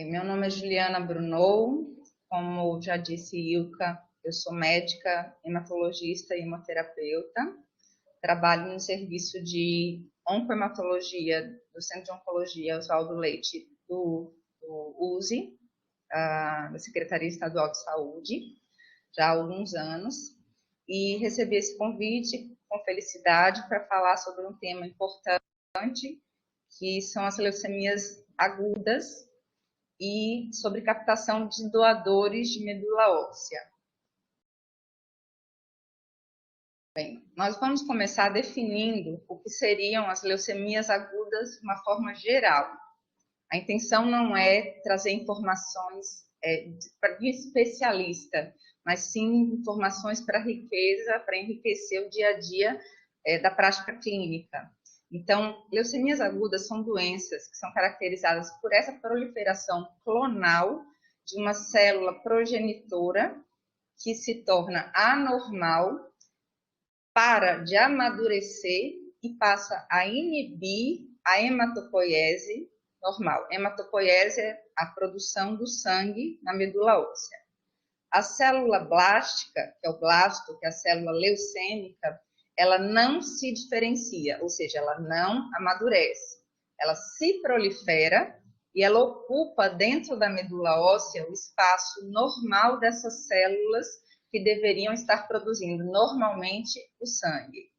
Meu nome é Juliana Brunou, como já disse Ilka, eu sou médica, hematologista e hemoterapeuta, trabalho no serviço de oncohematologia do Centro de Oncologia Oswaldo Leite do USE, da Secretaria Estadual de Saúde, já há alguns anos, e recebi esse convite com felicidade para falar sobre um tema importante, que são as leucemias agudas, e sobre captação de doadores de medula óssea. Bem, nós vamos começar definindo o que seriam as leucemias agudas de uma forma geral. A intenção não é trazer informações de especialista, mas sim informações para riqueza, para enriquecer o dia a dia da prática clínica. Então, leucemias agudas são doenças que são caracterizadas por essa proliferação clonal de uma célula progenitora que se torna anormal, para de amadurecer e passa a inibir a hematopoiese normal. Hematopoiese é a produção do sangue na medula óssea. A célula blástica, que é o blasto, que é a célula leucêmica, ela não se diferencia, ou seja, ela não amadurece. Ela se prolifera e ela ocupa dentro da medula óssea o espaço normal dessas células que deveriam estar produzindo normalmente o sangue.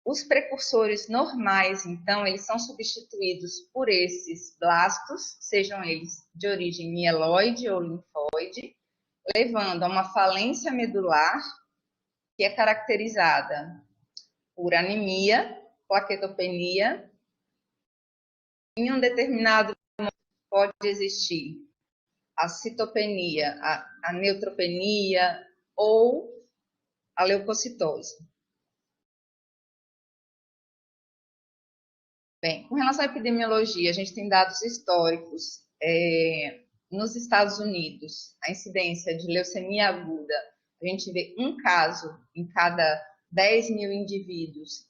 Os precursores normais, então, eles são substituídos por esses blastos, sejam eles de origem mieloide ou linfóide, levando a uma falência medular, que é caracterizada por anemia, plaquetopenia. Em um determinado momento pode existir a citopenia, a neutropenia ou a leucocitose. Bem, com relação à epidemiologia, a gente tem dados históricos. Nos Estados Unidos, a incidência de leucemia aguda, a gente vê um caso em cada 10 mil indivíduos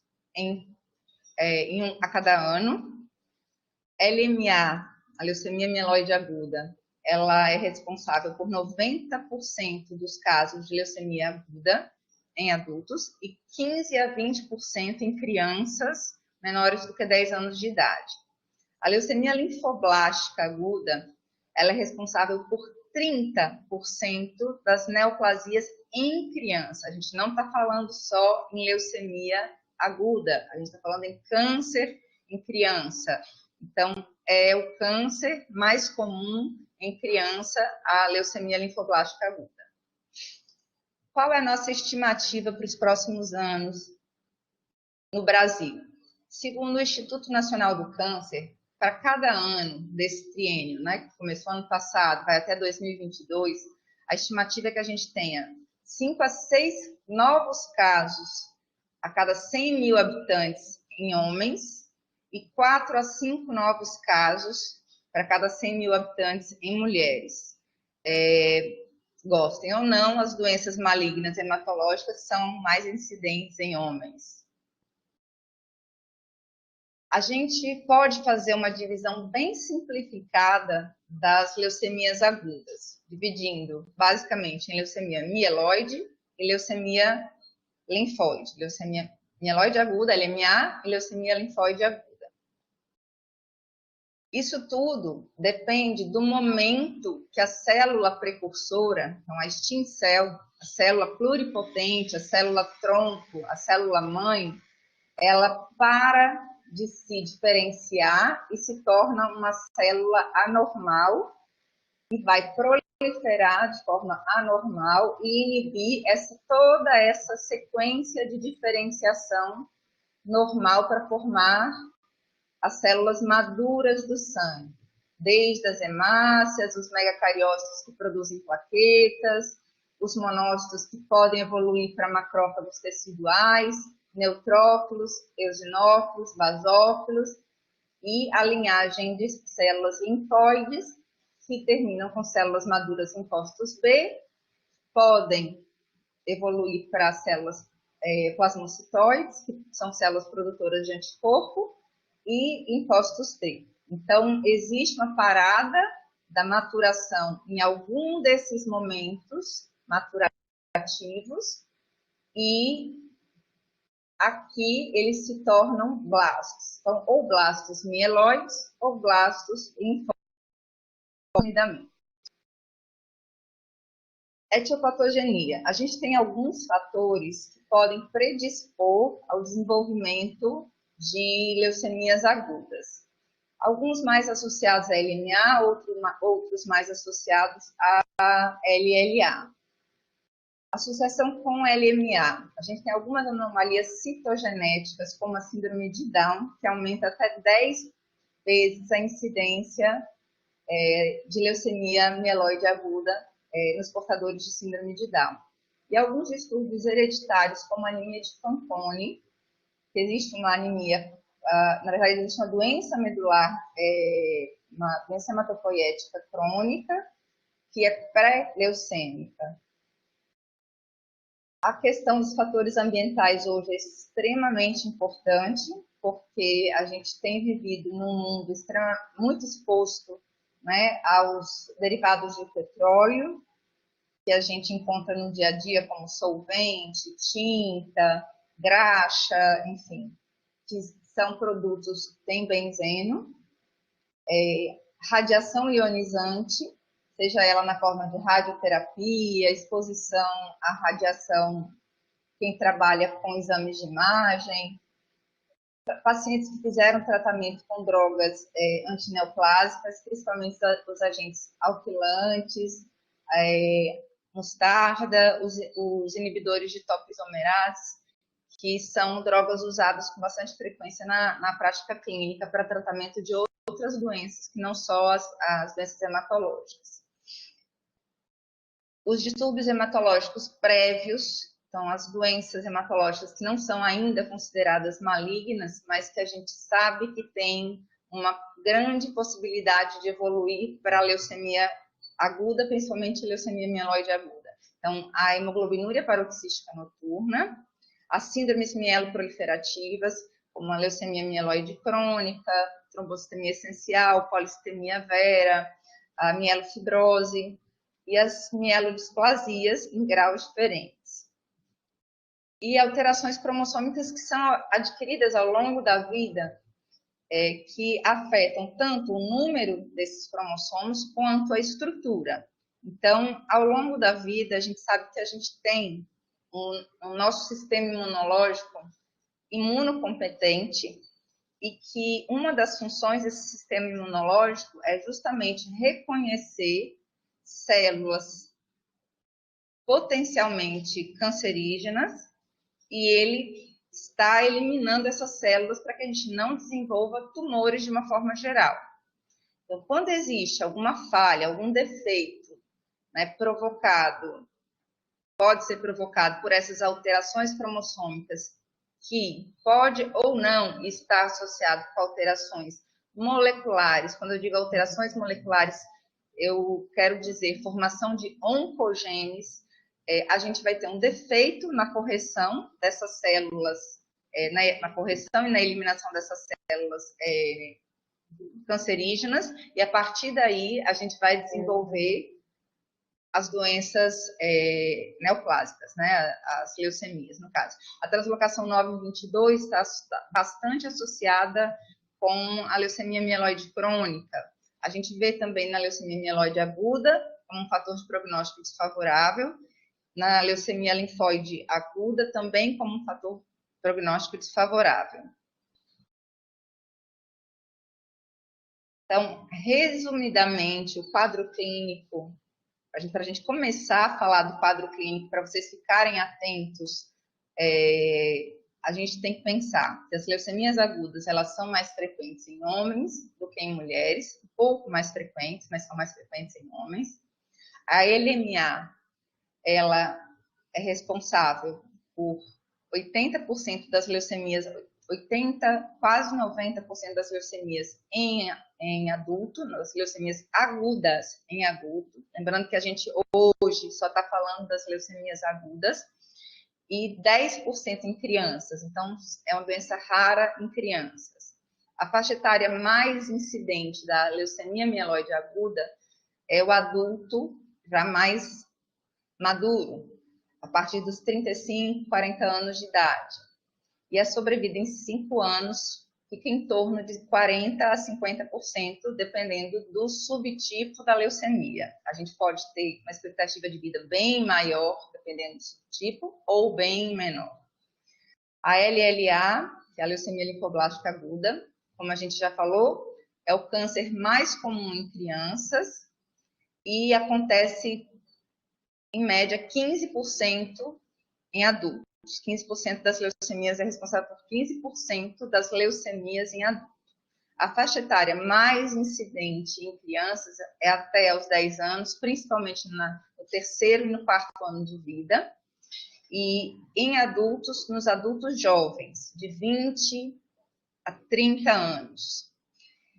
a cada ano. LMA, a leucemia mieloide aguda, ela é responsável por 90% dos casos de leucemia aguda em adultos e 15 a 20% em crianças menores do que 10 anos de idade. A leucemia linfoblástica aguda, ela é responsável por 30% das neoplasias em criança. A gente não está falando só em leucemia aguda, a gente está falando em câncer em criança. Então, é o câncer mais comum em criança, a leucemia linfoblástica aguda. Qual é a nossa estimativa para os próximos anos no Brasil? Segundo o Instituto Nacional do Câncer, para cada ano desse triênio, né, que começou ano passado, vai até 2022, a estimativa é que a gente tenha 5 a 6 novos casos a cada 100 mil habitantes em homens e 4 a 5 novos casos para cada 100 mil habitantes em mulheres. Gostem ou não, as doenças malignas hematológicas são mais incidentes em homens. A gente pode fazer uma divisão bem simplificada das leucemias agudas, dividindo basicamente em leucemia mieloide e leucemia linfóide. Leucemia mieloide aguda, LMA, e leucemia linfóide aguda. Isso tudo depende do momento que a célula precursora, então a stem cell, a célula pluripotente, a célula tronco, a célula mãe, ela para de se diferenciar e se torna uma célula anormal e vai proliferar de forma anormal e inibir toda essa sequência de diferenciação normal para formar as células maduras do sangue, desde as hemácias, os megacariócitos que produzem plaquetas, os monócitos que podem evoluir para macrófagos teciduais, neutrófilos, eosinófilos, basófilos e a linhagem de células linfóides que terminam com células maduras linfócitos B, podem evoluir para células plasmocitoides, que são células produtoras de anticorpo, e linfócitos T. Então, existe uma parada da maturação em algum desses momentos maturativos, e aqui eles se tornam blastos. Então, ou blastos mieloides ou blastos linfóidamente. Etiopatogenia. A gente tem alguns fatores que podem predispor ao desenvolvimento de leucemias agudas. Alguns mais associados a LMA, outros mais associados a LLA. Associação com LMA. A gente tem algumas anomalias citogenéticas, como a síndrome de Down, que aumenta até 10 vezes a incidência de leucemia mieloide aguda nos portadores de síndrome de Down. E alguns distúrbios hereditários, como a anemia de Fanconi, que existe uma anemia, na verdade, existe uma doença medular, uma doença hematopoética crônica, que é pré-leucêmica. A questão dos fatores ambientais hoje é extremamente importante, porque a gente tem vivido num mundo muito exposto, né, aos derivados de petróleo, que a gente encontra no dia a dia, como solvente, tinta, graxa, enfim, que são produtos que têm benzeno, radiação ionizante, seja ela na forma de radioterapia, exposição à radiação, quem trabalha com exames de imagem, pacientes que fizeram tratamento com drogas antineoplásicas, principalmente os agentes alquilantes, mostarda, os inibidores de topoisomerase, que são drogas usadas com bastante frequência na prática clínica para tratamento de outras doenças, que não só as doenças hematológicas. Os distúrbios hematológicos prévios, então as doenças hematológicas que não são ainda consideradas malignas, mas que a gente sabe que tem uma grande possibilidade de evoluir para a leucemia aguda, principalmente a leucemia mieloide aguda. Então, a hemoglobinuria paroxística noturna, as síndromes mieloproliferativas, como a leucemia mieloide crônica, trombocitemia essencial, policitemia vera, a mielofibrose e as mielodisplasias em graus diferentes. E alterações cromossômicas que são adquiridas ao longo da vida, que afetam tanto o número desses cromossomos quanto a estrutura. Então, ao longo da vida, a gente sabe que a gente tem um nosso sistema imunológico imunocompetente, e que uma das funções desse sistema imunológico é justamente reconhecer células potencialmente cancerígenas, e ele está eliminando essas células para que a gente não desenvolva tumores de uma forma geral. Então, quando existe alguma falha, algum defeito, né, pode ser provocado por essas alterações cromossômicas, que pode ou não estar associado com alterações moleculares. Quando eu digo alterações moleculares, eu quero dizer formação de oncogenes. A gente vai ter um defeito na correção dessas células, na correção e na eliminação dessas células cancerígenas, e a partir daí a gente vai desenvolver as doenças neoplásicas, né, as leucemias, no caso. A translocação 922 está bastante associada com a leucemia mieloide crônica. A gente vê também na leucemia mieloide aguda como um fator de prognóstico desfavorável, na leucemia linfóide aguda também como um fator prognóstico desfavorável. Então, resumidamente, o quadro clínico, para a gente começar a falar do quadro clínico, para vocês ficarem atentos, a gente tem que pensar que as leucemias agudas, elas são mais frequentes em homens do que em mulheres, um pouco mais frequentes, mas são mais frequentes em homens. A LMA, ela é responsável por 80% das leucemias, quase 90% das leucemias em adulto, nas leucemias agudas em adulto. Lembrando que a gente hoje só está falando das leucemias agudas, e 10% em crianças. Então, é uma doença rara em crianças. A faixa etária mais incidente da leucemia mieloide aguda é o adulto já mais maduro, a partir dos 35, 40 anos de idade. E a sobrevida em 5 anos fica em torno de 40% a 50%, dependendo do subtipo da leucemia. A gente pode ter uma expectativa de vida bem maior, dependendo do subtipo, ou bem menor. A LLA, que é a leucemia linfoblástica aguda, como a gente já falou, é o câncer mais comum em crianças e acontece, em média, 15% em adultos. 15% das leucemias é responsável por 15% das leucemias em adultos. A faixa etária mais incidente em crianças é até os 10 anos, principalmente no terceiro e no quarto ano de vida. E em adultos, nos adultos jovens, de 20 a 30 anos.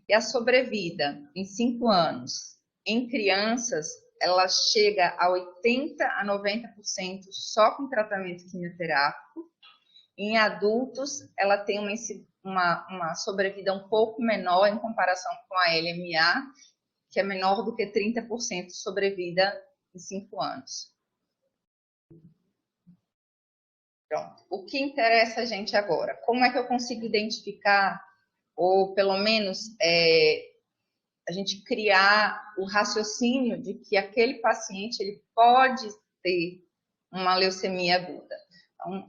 E a sobrevida em 5 anos em crianças, ela chega a 80% a 90% só com tratamento quimioterápico. Em adultos, ela tem uma sobrevida um pouco menor em comparação com a LMA, que é menor do que 30% de sobrevida em 5 anos. Pronto. O que interessa a gente agora? Como é que eu consigo identificar, ou pelo menos a gente criar o raciocínio de que aquele paciente ele pode ter uma leucemia aguda? Então,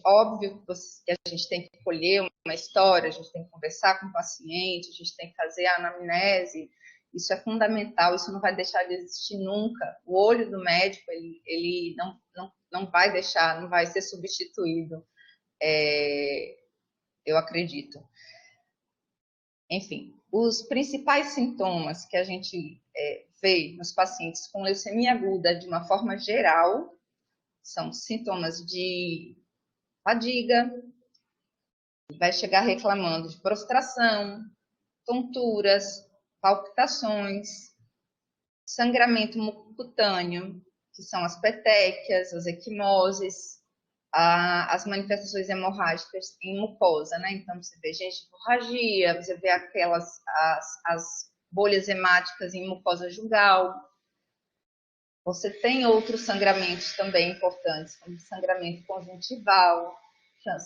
óbvio que a gente tem que colher uma história, a gente tem que conversar com o paciente, a gente tem que fazer a anamnese, isso é fundamental, isso não vai deixar de existir nunca. O olho do médico, ele não vai deixar, não vai ser substituído, eu acredito. Enfim, os principais sintomas que a gente vê nos pacientes com leucemia aguda, de uma forma geral, são sintomas de fadiga, vai chegar reclamando de prostração, tonturas, palpitações, sangramento mucocutâneo, que são as petequias, as equimoses, as manifestações hemorrágicas em mucosa, né? Então, você vê gengivorragia, você vê as bolhas hemáticas em mucosa jugal. Você tem outros sangramentos também importantes, como sangramento conjuntival,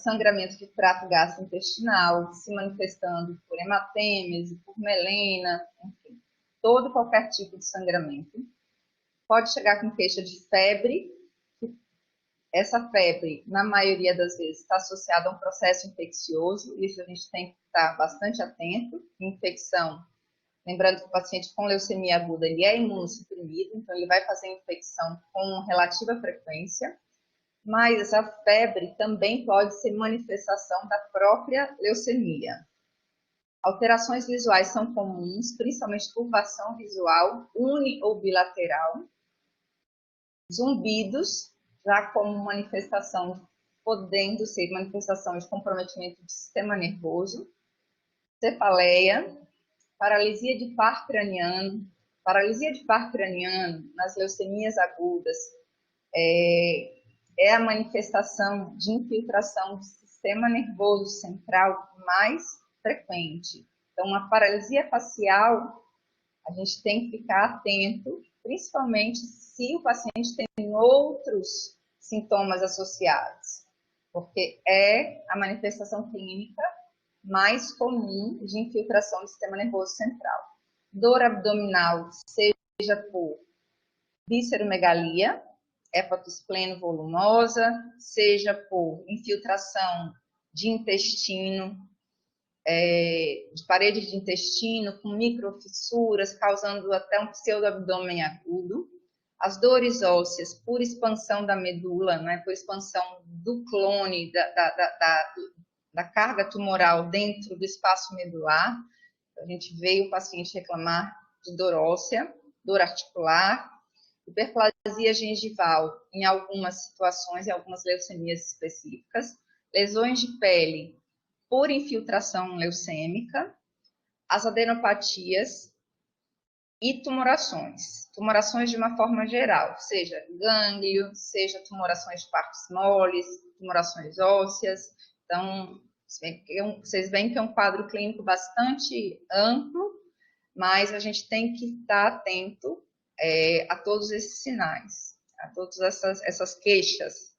sangramento do trato gastrointestinal, se manifestando por hematêmese, por melena, enfim, todo qualquer tipo de sangramento. Pode chegar com queixa de febre. Essa febre, na maioria das vezes, está associada a um processo infeccioso, isso a gente tem que estar bastante atento. Infecção, lembrando que o paciente com leucemia aguda, ele é imunossuprimido, então ele vai fazer infecção com relativa frequência, mas essa febre também pode ser manifestação da própria leucemia. Alterações visuais são comuns, principalmente turbação visual uni ou bilateral, zumbidos, já como manifestação, podendo ser manifestação de comprometimento do sistema nervoso, cefaleia, paralisia de par craniano. Paralisia de par craniano nas leucemias agudas é a manifestação de infiltração do sistema nervoso central mais frequente. Então, a paralisia facial, a gente tem que ficar atento, principalmente se o paciente tem outros sintomas associados, porque é a manifestação clínica mais comum de infiltração do sistema nervoso central. Dor abdominal, seja por visceromegalia, hepatospleno volumosa, seja por infiltração de intestino, de paredes de intestino, com microfissuras, causando até um pseudoabdômen agudo. As dores ósseas por expansão da medula, né, por expansão do clone, da carga tumoral dentro do espaço medular. A gente vê o paciente reclamar de dor óssea, dor articular, hiperplasia gengival em algumas situações, em algumas leucemias específicas, lesões de pele por infiltração leucêmica, as adenopatias e tumorações. Tumorações de uma forma geral, seja gânglio, seja tumorações de partes moles, tumorações ósseas. Então, vocês veem que é um quadro clínico bastante amplo, mas a gente tem que estar atento a todos esses sinais, a todas essas queixas.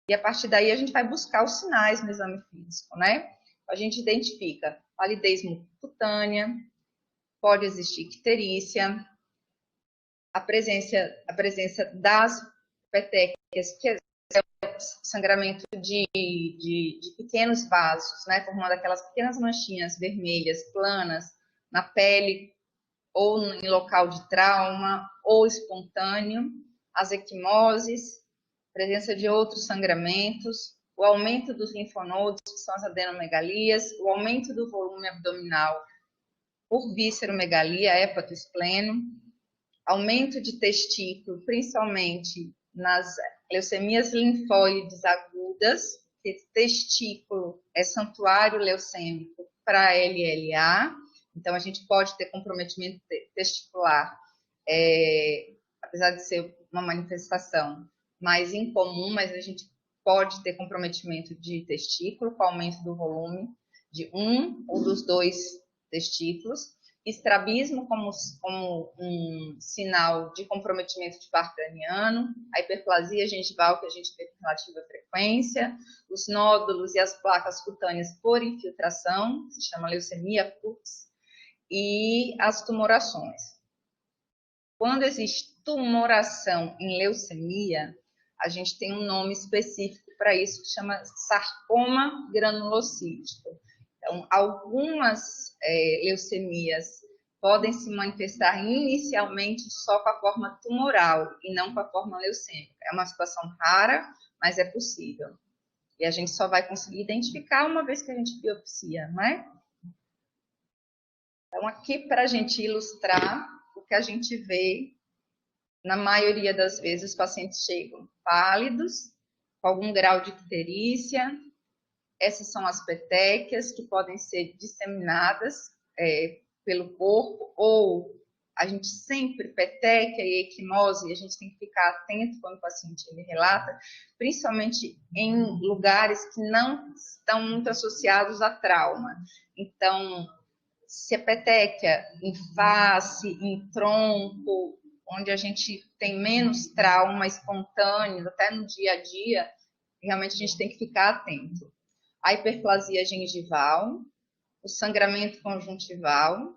E a partir daí a gente vai buscar os sinais no exame físico, né? A gente identifica palidez cutânea, pode existir icterícia, a presença das petecas, que é sangramento de pequenos vasos, né? Formando aquelas pequenas manchinhas vermelhas, planas, na pele, ou em local de trauma, ou espontâneo, as equimoses, presença de outros sangramentos, o aumento dos linfonodos, que são as adenomegalias, o aumento do volume abdominal por visceromegalia, hepatoespleno, aumento de testículo, principalmente nas leucemias linfóides agudas, que testículo é santuário leucêmico para LLA, então a gente pode ter comprometimento testicular, apesar de ser uma manifestação mais incomum, mas a gente pode ter comprometimento de testículo com aumento do volume de um ou dos dois testículos, estrabismo como um sinal de comprometimento de par craniano, a hiperplasia gengival que a gente vê com relativa frequência, os nódulos e as placas cutâneas por infiltração, se chama leucemia CUTS, e as tumorações. Quando existe tumoração em leucemia, a gente tem um nome específico para isso, que chama sarcoma granulocítico. Então, algumas leucemias podem se manifestar inicialmente só com a forma tumoral e não com a forma leucêmica. É uma situação rara, mas é possível. E a gente só vai conseguir identificar uma vez que a gente biopsia, não é? Então, aqui para a gente ilustrar o que a gente vê, na maioria das vezes os pacientes chegam pálidos, com algum grau de icterícia. Essas são as petequias que podem ser disseminadas pelo corpo, ou a gente sempre, petequia e equimose, a gente tem que ficar atento quando o paciente ele relata, principalmente em lugares que não estão muito associados a trauma. Então, se a petequia em face, em tronco, onde a gente tem menos trauma espontâneo, até no dia a dia, realmente a gente tem que ficar atento. A hiperplasia gengival, o sangramento conjuntival,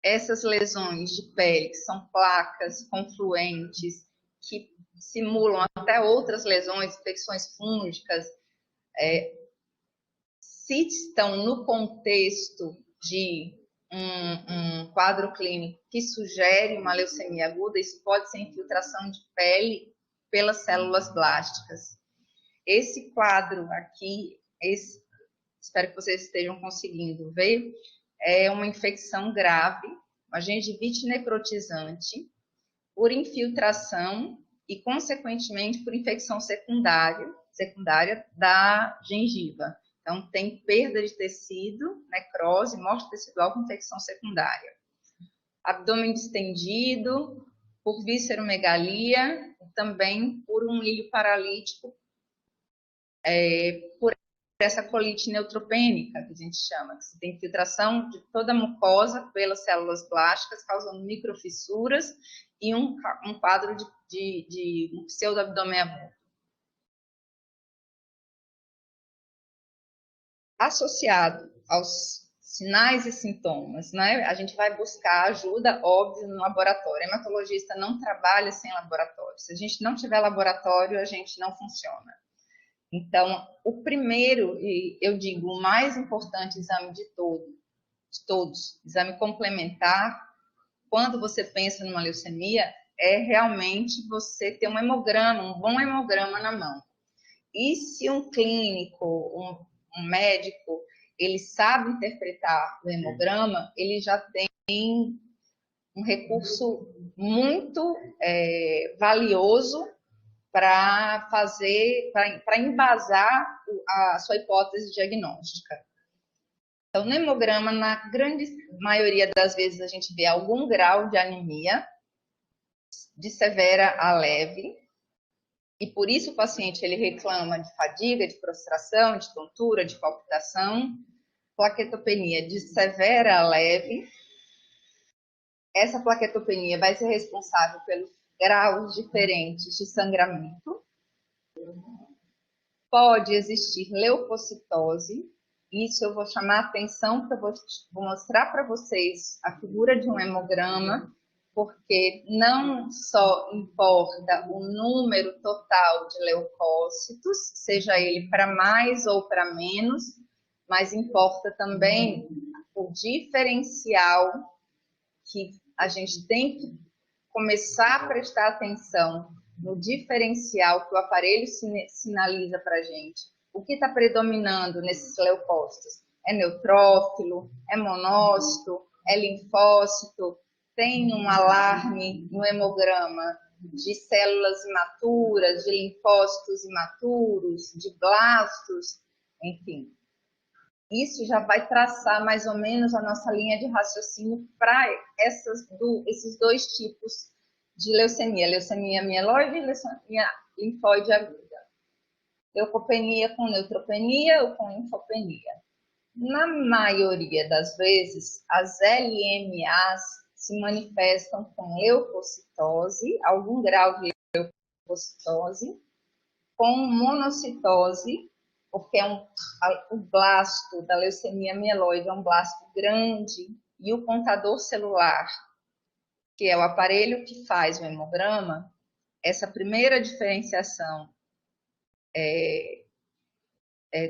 essas lesões de pele, que são placas confluentes, que simulam até outras lesões, infecções fúngicas, se estão no contexto de um quadro clínico que sugere uma leucemia aguda, isso pode ser infiltração de pele pelas células blásticas. Esse quadro aqui, espero que vocês estejam conseguindo ver, é uma infecção grave, uma gengivite necrotizante, por infiltração e, consequentemente, por infecção secundária da gengiva. Então, tem perda de tecido, necrose, morte tecidual com infecção secundária. Abdômen distendido, por visceromegalia, e também por um ilho paralítico, por essa colite neutropênica, que a gente chama, que tem infiltração de toda a mucosa pelas células blásticas, causando microfissuras e um quadro de um pseudoabdômen aberto. Associado aos sinais e sintomas, né? A gente vai buscar ajuda, óbvio, no laboratório. O hematologista não trabalha sem laboratório. Se a gente não tiver laboratório, a gente não funciona. Então, o primeiro, e eu digo, o mais importante exame de todos, exame complementar, quando você pensa numa leucemia, é realmente você ter um hemograma, um bom hemograma na mão. E se um clínico, um médico, ele sabe interpretar o hemograma, ele já tem um recurso muito valioso para embasar a sua hipótese diagnóstica. Então, no hemograma, na grande maioria das vezes, a gente vê algum grau de anemia, de severa a leve, e por isso o paciente ele reclama de fadiga, de prostração, de tontura, de palpitação, plaquetopenia de severa a leve, essa plaquetopenia vai ser responsável pelos graus diferentes de sangramento. Pode existir leucocitose. Isso eu vou chamar a atenção, porque eu vou mostrar para vocês a figura de um hemograma, porque não só importa o número total de leucócitos, seja ele para mais ou para menos, mas importa também o diferencial, que a gente tem que começar a prestar atenção no diferencial que o aparelho sinaliza para a gente. O que está predominando nesses leucócitos? É neutrófilo, é monócito, é linfócito, tem um alarme no hemograma de células imaturas, de linfócitos imaturos, de blastos, enfim. Isso já vai traçar mais ou menos a nossa linha de raciocínio para esses dois tipos de leucemia: leucemia mieloide e leucemia linfóide aguda. Leucopenia com neutropenia ou com linfopenia. Na maioria das vezes, as LMAs se manifestam com leucocitose, algum grau de leucocitose, com monocitose, porque o blasto da leucemia mieloide é um blasto grande, e o contador celular, que é o aparelho que faz o hemograma, essa primeira diferenciação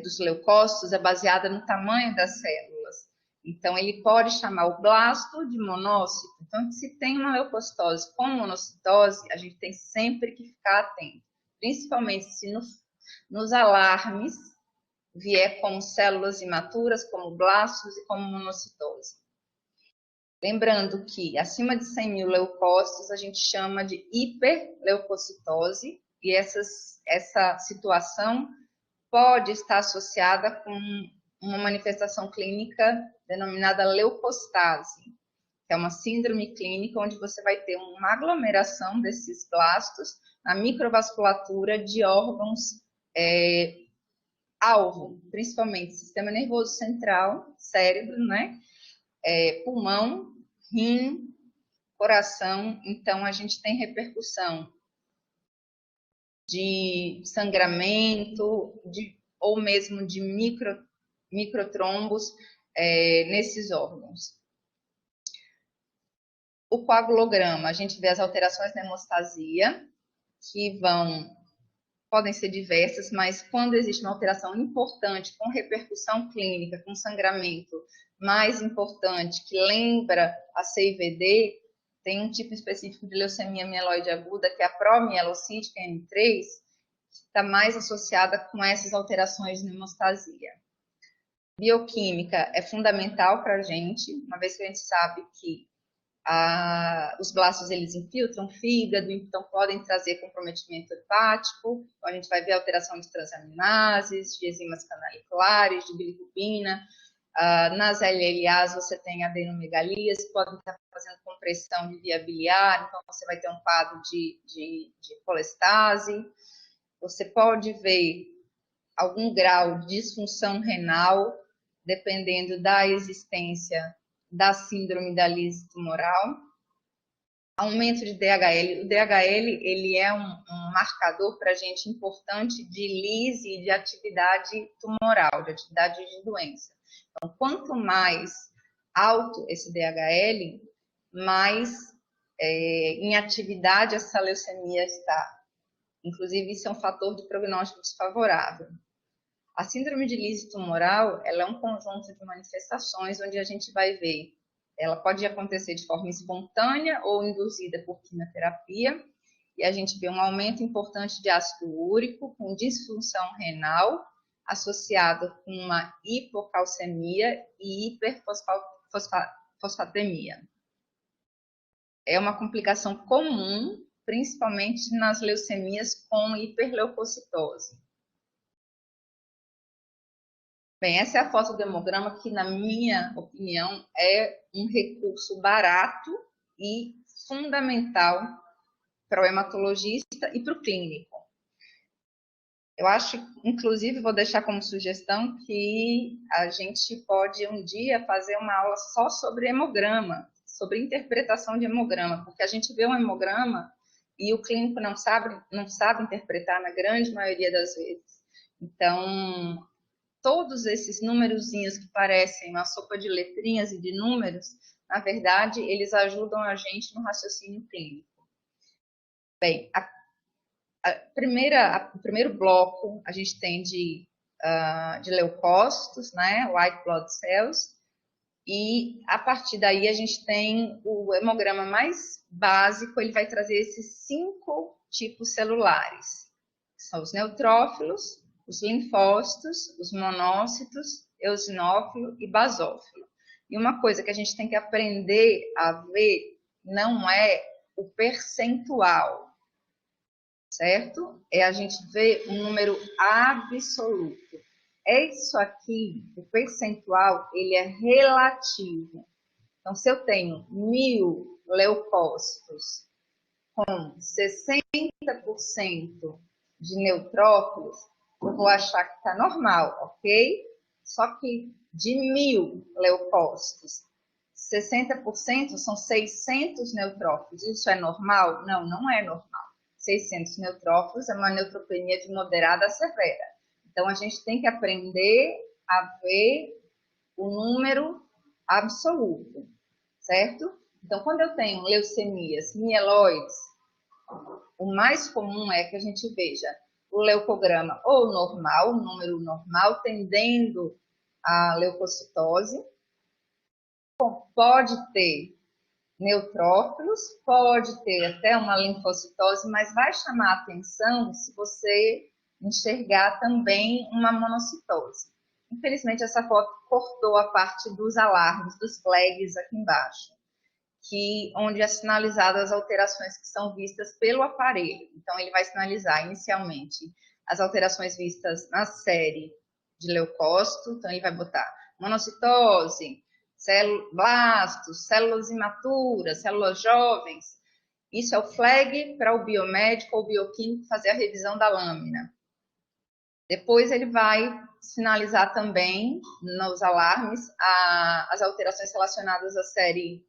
dos leucócitos é baseada no tamanho das células. Então, ele pode chamar o blasto de monócito. Então, se tem uma leucocitose com monocitose, a gente tem sempre que ficar atento, principalmente se nos alarmes vier como células imaturas, como blastos e como monocitose. Lembrando que acima de 100 mil leucócitos a gente chama de hiperleucocitose, e essa situação pode estar associada com uma manifestação clínica denominada leucostase, que é uma síndrome clínica onde você vai ter uma aglomeração desses blastos na microvasculatura de órgãos alvo, principalmente sistema nervoso central, cérebro, né? Pulmão, rim, coração. Então, a gente tem repercussão de sangramento, ou mesmo de microtrombos nesses órgãos. O coagulograma, a gente vê as alterações na hemostasia, que podem ser diversas, mas quando existe uma alteração importante, com repercussão clínica, com sangramento mais importante, que lembra a CIVD, tem um tipo específico de leucemia mieloide aguda, que é a promielocítica N3, que está mais associada com essas alterações na hemostasia. Bioquímica é fundamental para a gente, uma vez que a gente sabe que os blastos eles infiltram o fígado, então podem trazer comprometimento hepático. Então, a gente vai ver alteração de transaminases, de enzimas canaliculares, de bilirrubina. Nas LLAs você tem adenomegalias, que podem estar fazendo compressão de via biliar, então você vai ter um quadro de colestase. Você pode ver algum grau de disfunção renal, dependendo da existência da síndrome da lise tumoral. Aumento de DHL. O DHL ele é um marcador para a gente importante de lise e de atividade tumoral, de atividade de doença. Então, quanto mais alto esse DHL, mais em atividade essa leucemia está. Inclusive, isso é um fator de prognóstico desfavorável. A síndrome de lise tumoral, ela é um conjunto de manifestações onde a gente vai ver, ela pode acontecer de forma espontânea ou induzida por quimioterapia, e a gente vê um aumento importante de ácido úrico com disfunção renal, associado com uma hipocalcemia e hiperfosfatemia. É uma complicação comum, principalmente nas leucemias com hiperleucocitose. Bem, essa é a foto do hemograma, que, na minha opinião, é um recurso barato e fundamental para o hematologista e para o clínico. Eu acho, inclusive, vou deixar como sugestão que a gente pode um dia fazer uma aula só sobre hemograma, sobre interpretação de hemograma, porque a gente vê um hemograma e o clínico não sabe interpretar na grande maioria das vezes. Então, todos esses numerozinhos que parecem uma sopa de letrinhas e de números, na verdade, eles ajudam a gente no raciocínio clínico. Bem, o primeiro bloco a gente tem de leucócitos, né, white blood cells, e a partir daí a gente tem o hemograma mais básico, ele vai trazer esses 5 tipos celulares, são os neutrófilos, os linfócitos, os monócitos, eosinófilo e basófilo. E uma coisa que a gente tem que aprender a ver não é o percentual, certo? É a gente ver um número absoluto. Isso aqui, o percentual, ele é relativo. Então, se eu tenho 1000 leucócitos com 60% de neutrófilos, eu vou achar que está normal, ok? Só que de 1000 leucócitos, 60% são 600 neutrófilos. Isso é normal? Não, não é normal. 600 neutrófilos é uma neutropenia de moderada a severa. Então, a gente tem que aprender a ver o número absoluto, certo? Então, quando eu tenho leucemias mieloides, o mais comum é que a gente veja o leucograma ou normal, o número normal, tendendo à leucocitose. Pode ter neutrófilos, pode ter até uma linfocitose, mas vai chamar a atenção se você enxergar também uma monocitose. Infelizmente, essa foto cortou a parte dos alarmes, dos flags aqui embaixo, onde é sinalizado as alterações que são vistas pelo aparelho. Então, ele vai sinalizar inicialmente as alterações vistas na série de leucócito, então ele vai botar monocitose, blastos, células imaturas, células jovens. Isso é o flag para o biomédico ou bioquímico fazer a revisão da lâmina. Depois ele vai sinalizar também nos alarmes as alterações relacionadas à série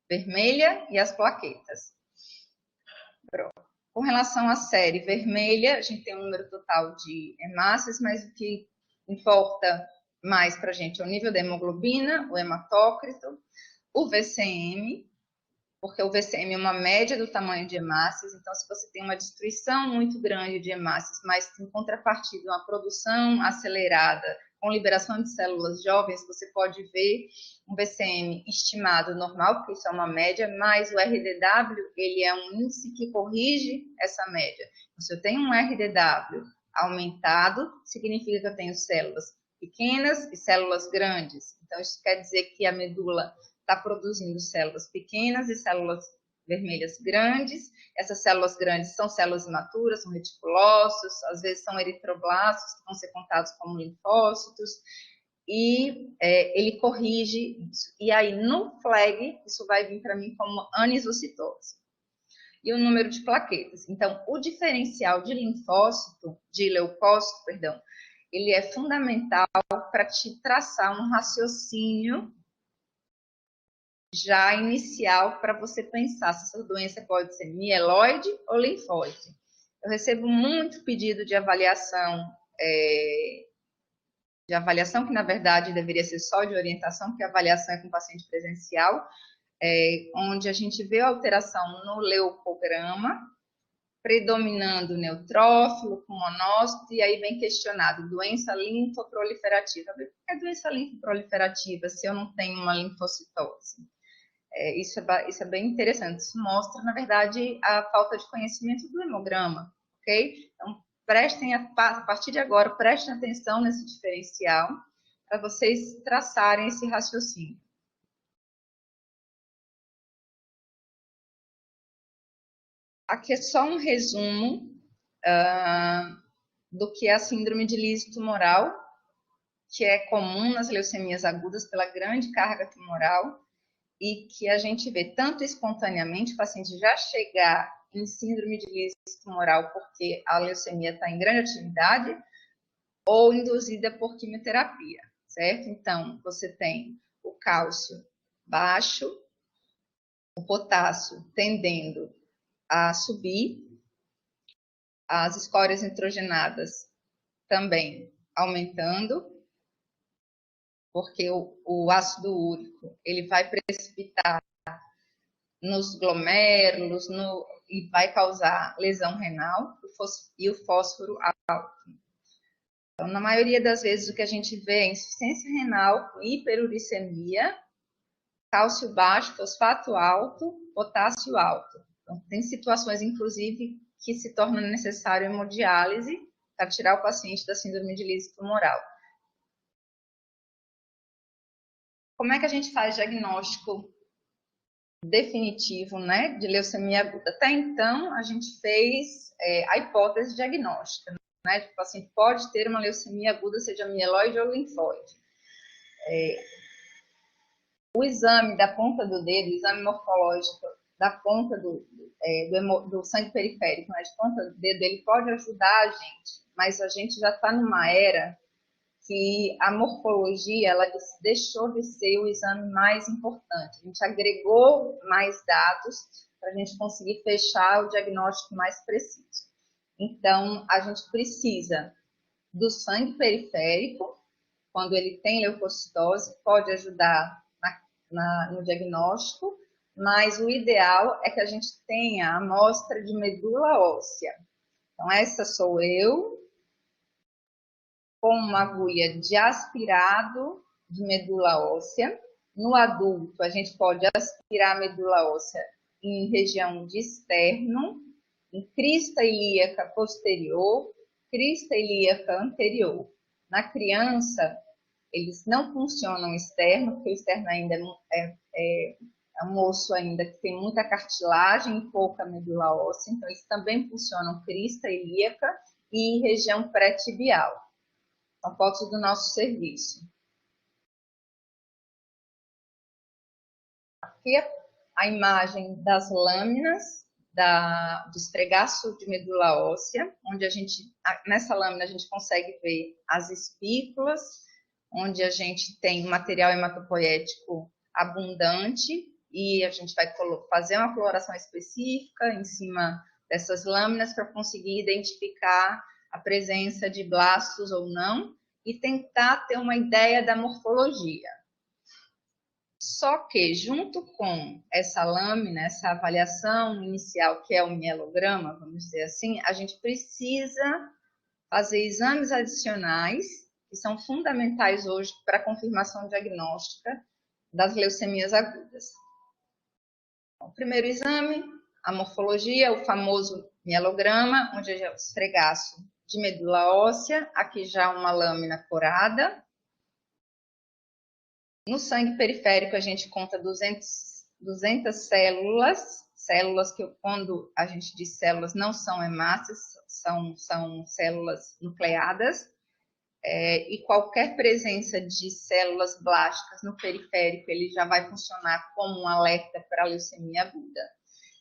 vermelha e as plaquetas. Pronto. Com relação à série vermelha, a gente tem um número total de hemácias, mas o que importa mais para a gente é o nível da hemoglobina, o hematócrito, o VCM, porque o VCM é uma média do tamanho de hemácias, então se você tem uma destruição muito grande de hemácias, mas em contrapartida uma produção acelerada com liberação de células jovens, você pode ver um VCM estimado normal, porque isso é uma média, mas o RDW, ele é um índice que corrige essa média. Então, se eu tenho um RDW aumentado, significa que eu tenho células pequenas e células grandes. Então, isso quer dizer que a medula está produzindo células pequenas e células vermelhas grandes. Essas células grandes são células imaturas, são reticulócitos, às vezes são eritroblastos, que vão ser contados como linfócitos, e ele corrige isso. E aí, no flag, isso vai vir para mim como anisocitose. E o número de plaquetas. Então, o diferencial de leucócito, perdão, ele é fundamental para te traçar um raciocínio já inicial para você pensar se essa doença pode ser mieloide ou linfóide. Eu recebo muito pedido de avaliação, que na verdade deveria ser só de orientação, porque a avaliação é com paciente presencial, onde a gente vê a alteração no leucograma, predominando neutrófilo com monócito, e aí vem questionado doença linfoproliferativa. Por que é doença linfoproliferativa se eu não tenho uma linfocitose? Isso é bem interessante. Isso mostra, na verdade, a falta de conhecimento do hemograma, ok? Então, a partir de agora, prestem atenção nesse diferencial para vocês traçarem esse raciocínio. Aqui é só um resumo do que é a síndrome de lise tumoral, que é comum nas leucemias agudas pela grande carga tumoral, e que a gente vê tanto espontaneamente o paciente já chegar em síndrome de lise tumoral porque a leucemia está em grande atividade, ou induzida por quimioterapia, certo? Então, você tem o cálcio baixo, o potássio tendendo a subir, as escórias nitrogenadas também aumentando, porque o ácido úrico ele vai precipitar nos glomérulos e vai causar lesão renal, e o fósforo alto. Então, na maioria das vezes, o que a gente vê é insuficiência renal, hiperuricemia, cálcio baixo, fosfato alto, potássio alto. Então, tem situações, inclusive, que se torna necessário hemodiálise para tirar o paciente da síndrome de lise tumoral. Como é que a gente faz diagnóstico definitivo, né, de leucemia aguda? Até então, a gente fez a hipótese diagnóstica, né, que o paciente pode ter uma leucemia aguda, seja mieloide ou linfóide. O exame da ponta do dedo, o exame morfológico da ponta do sangue periférico, né, de ponta do dedo, ele pode ajudar a gente, mas a gente já está numa era que a morfologia ela deixou de ser o exame mais importante. A gente agregou mais dados para a gente conseguir fechar o diagnóstico mais preciso. Então, a gente precisa do sangue periférico, quando ele tem leucocitose, pode ajudar no diagnóstico, mas o ideal é que a gente tenha a amostra de medula óssea. Então, essa sou eu, com uma agulha de aspirado de medula óssea. No adulto, a gente pode aspirar a medula óssea em região de externo, em crista ilíaca posterior, crista ilíaca anterior. Na criança, eles não funcionam externo, porque o externo ainda é um osso ainda que tem muita cartilagem e pouca medula óssea, então eles também funcionam crista ilíaca e região pré-tibial. São fotos do nosso serviço. Aqui a imagem das lâminas do esfregaço de medula óssea, onde nessa lâmina a gente consegue ver as espículas, onde a gente tem material hematopoético abundante e a gente vai fazer uma coloração específica em cima dessas lâminas para conseguir identificar a presença de blastos ou não e tentar ter uma ideia da morfologia. Só que, junto com essa lâmina, essa avaliação inicial, que é o mielograma, vamos dizer assim, a gente precisa fazer exames adicionais, que são fundamentais hoje para a confirmação diagnóstica das leucemias agudas. O primeiro exame, a morfologia, o famoso mielograma, onde é o esfregaço de medula óssea, aqui já uma lâmina corada. No sangue periférico, a gente conta 200 células que, quando a gente diz células, não são hemácias, são células nucleadas, e qualquer presença de células blásticas no periférico, ele já vai funcionar como um alerta para a leucemia aguda.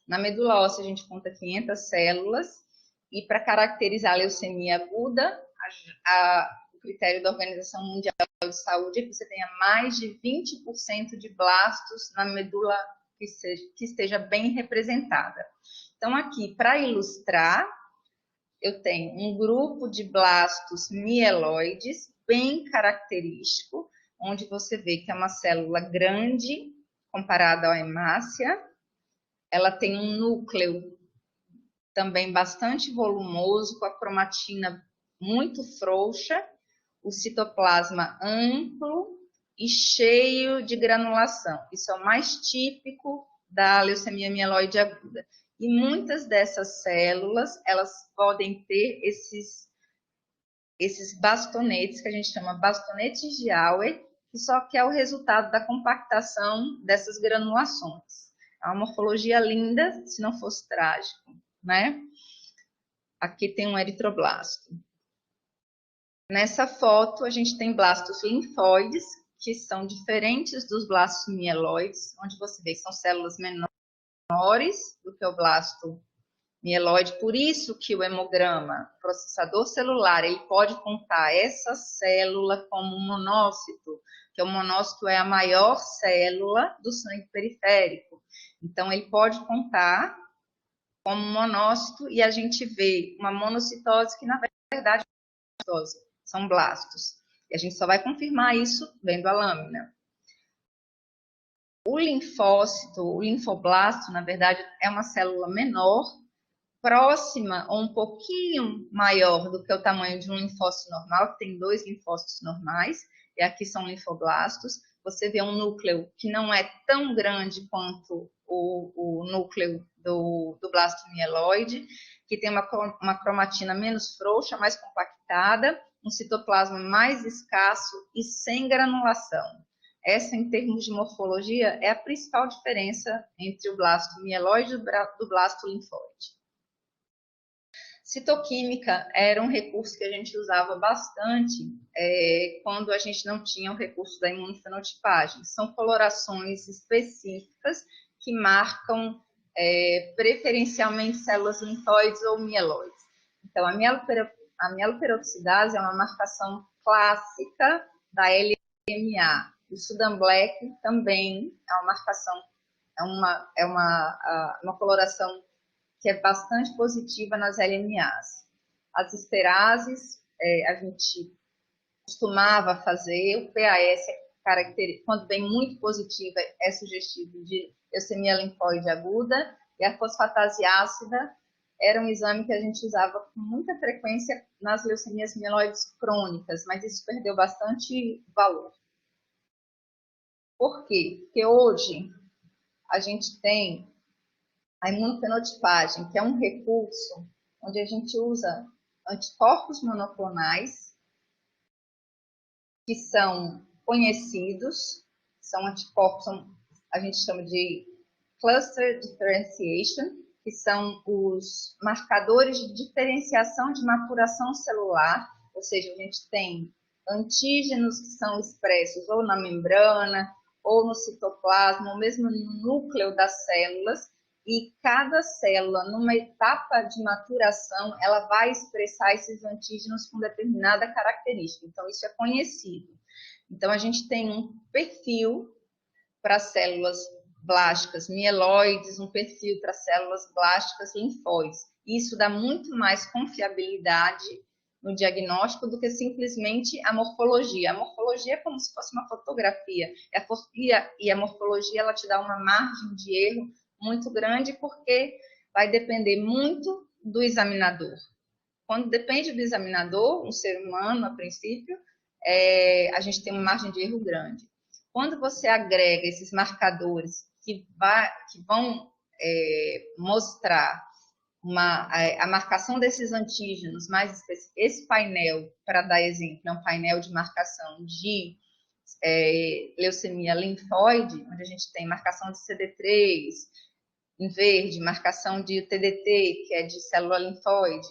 Na medula óssea, a gente conta 500 células, e para caracterizar a leucemia aguda, o critério da Organização Mundial de Saúde é que você tenha mais de 20% de blastos na medula que esteja bem representada. Então, aqui, para ilustrar, eu tenho um grupo de blastos mieloides bem característico, onde você vê que é uma célula grande comparada à hemácia. Ela tem um núcleo também bastante volumoso, com a cromatina muito frouxa, o citoplasma amplo e cheio de granulação. Isso é o mais típico da leucemia mieloide aguda. E muitas dessas células, elas podem ter esses bastonetes, que a gente chama bastonetes de Auer, que só que é o resultado da compactação dessas granulações. É uma morfologia linda, se não fosse trágico, né? Aqui tem um eritroblasto. Nessa foto, a gente tem blastos linfóides, que são diferentes dos blastos mieloides, onde você vê que são células menores do que o blasto mieloide. Por isso que o hemograma, processador celular, ele pode contar essa célula como monócito, que o monócito é a maior célula do sangue periférico. Então, ele pode contar como monócito e a gente vê uma monocitose que, na verdade, é uma citose, são blastos. E a gente só vai confirmar isso vendo a lâmina. O linfócito, o linfoblasto, na verdade, é uma célula menor, próxima ou um pouquinho maior do que o tamanho de um linfócito normal, que tem 2 linfócitos normais, e aqui são linfoblastos. Você vê um núcleo que não é tão grande quanto o núcleo do blasto mieloide, que tem uma cromatina menos frouxa, mais compactada, um citoplasma mais escasso e sem granulação. Essa, em termos de morfologia, é a principal diferença entre o blasto mieloide e do blasto linfóide. Citoquímica era um recurso que a gente usava bastante quando a gente não tinha o recurso da imunofenotipagem. São colorações específicas que marcam preferencialmente células linfóides ou mieloides. Então, a mieloperoxidase é uma marcação clássica da LMA. O Sudan Black também é uma marcação, é uma coloração que é bastante positiva nas LMAs. As esterases, a gente costumava fazer, o PAS, quando vem muito positiva, é sugestivo de leucemia linfóide aguda, e a fosfatase ácida era um exame que a gente usava com muita frequência nas leucemias mieloides crônicas, mas isso perdeu bastante valor. Por quê? Porque hoje a gente tem a imunofenotipagem, que é um recurso onde a gente usa anticorpos monoclonais que são conhecidos, são anticorpos, a gente chama de cluster differentiation, que são os marcadores de diferenciação de maturação celular, ou seja, a gente tem antígenos que são expressos ou na membrana, ou no citoplasma, ou mesmo no núcleo das células, e cada célula, numa etapa de maturação, ela vai expressar esses antígenos com determinada característica. Então, isso é conhecido. Então, a gente tem um perfil para células blásticas mieloides, um perfil para células blásticas linfóides. Isso dá muito mais confiabilidade no diagnóstico do que simplesmente a morfologia. A morfologia é como se fosse uma fotografia. E a morfologia ela te dá uma margem de erro muito grande, porque vai depender muito do examinador. Quando depende do examinador, um ser humano, a princípio, a gente tem uma margem de erro grande. Quando você agrega esses marcadores que vão mostrar a marcação desses antígenos mais específicos, esse painel, para dar exemplo, é um painel de marcação de leucemia linfóide, onde a gente tem marcação de CD3, em verde, marcação de TDT, que é de célula linfóide,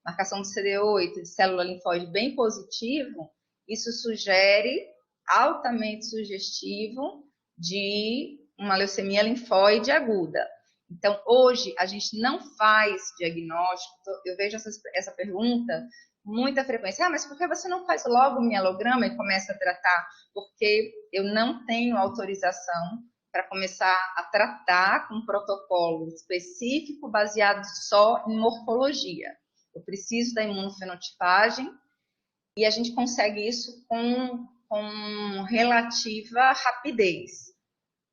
marcação de CD8, de célula linfóide bem positivo, isso sugere, altamente sugestivo, de uma leucemia linfóide aguda. Então, hoje, a gente não faz diagnóstico, eu vejo essa pergunta muita frequência, mas por que você não faz logo o mielograma e começa a tratar? Porque eu não tenho autorização para começar a tratar com um protocolo específico baseado só em morfologia. Eu preciso da imunofenotipagem e a gente consegue isso com relativa rapidez.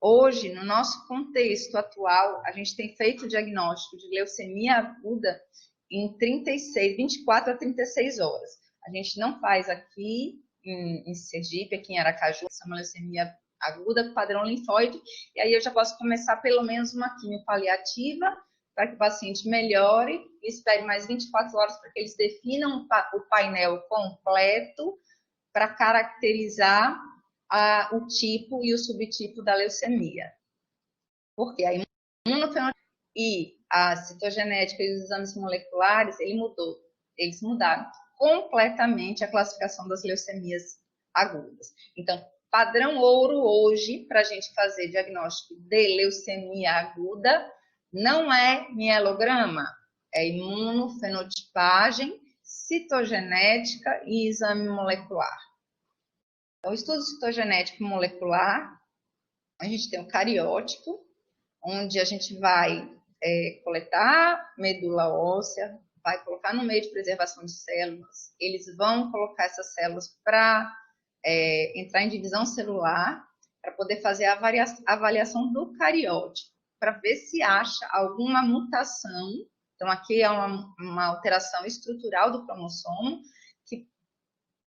Hoje, no nosso contexto atual, a gente tem feito o diagnóstico de leucemia aguda em 24 a 36 horas. A gente não faz aqui em Sergipe, aqui em Aracaju, essa é uma leucemia aguda com padrão linfóide, e aí eu já posso começar pelo menos uma quimio paliativa para que o paciente melhore e espere mais 24 horas para que eles definam o painel completo para caracterizar o tipo e o subtipo da leucemia. Porque a imunofenotipagem e a citogenética e os exames moleculares, eles mudaram completamente a classificação das leucemias agudas. Então, padrão ouro hoje, para a gente fazer diagnóstico de leucemia aguda, não é mielograma, é imunofenotipagem, citogenética e exame molecular. Então, o estudo citogenético molecular, a gente tem o cariótipo, onde a gente vai coletar medula óssea, vai colocar no meio de preservação de células, eles vão colocar essas células para entrar em divisão celular, para poder fazer a avaliação do cariótipo, para ver se acha alguma mutação. Então, aqui é uma alteração estrutural do cromossomo que